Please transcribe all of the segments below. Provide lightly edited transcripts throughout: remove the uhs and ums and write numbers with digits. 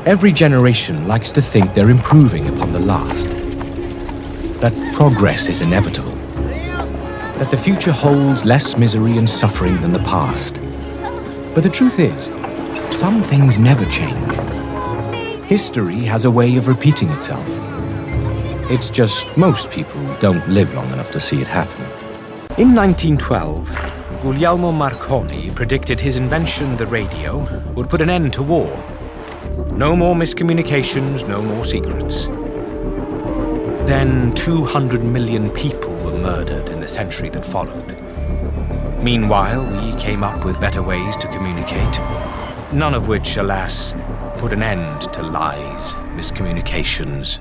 Every generation likes to think they're improving upon the last, that progress is inevitable, that the future holds less misery and suffering than the past. But the truth is, some things never change. History has a way of repeating itself. It's just most people don't live long enough to see it happen. In 1912, Guglielmo Marconi predicted his invention, the radio, would put an end to war. No more miscommunications, no more secrets. Then 200 million people were murdered in the century that followed. Meanwhile, we came up with better ways to communicate, none of which, alas, put an end to lies, miscommunications,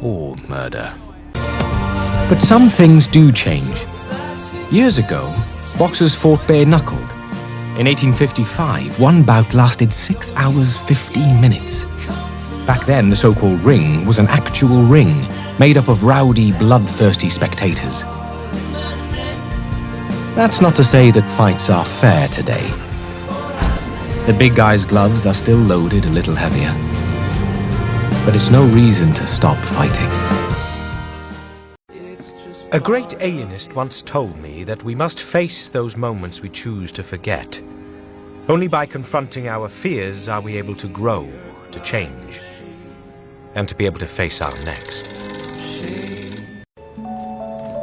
or murder. But some things do change. Years ago, boxers fought bare-knuckled. In 1855, one bout lasted 6 hours, 15 minutes. Back then, the so-called ring was an actual ring, made up of rowdy, bloodthirsty spectators. That's not to say that fights are fair today. The big guy's gloves are still loaded a little heavier. But it's no reason to stop fighting. A great alienist once told me that we must face those moments we choose to forget. Only by confronting our fears are we able to grow, to change, and to be able to face our next.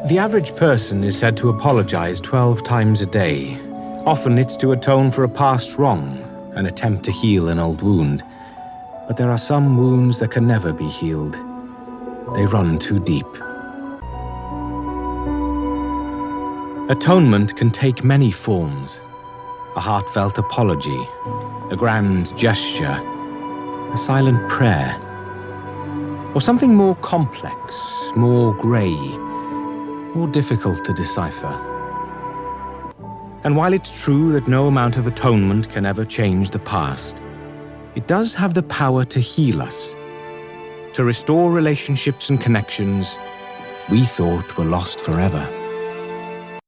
The average person is said to apologize 12 times a day. Often it's to atone for a past wrong, an attempt to heal an old wound. But there are some wounds that can never be healed. They run too deep. Atonement can take many forms. A heartfelt apology, a grand gesture, a silent prayer, or something more complex, more grey, more difficult to decipher. And while it's true that no amount of atonement can ever change the past, it does have the power to heal us, to restore relationships and connections we thought were lost forever.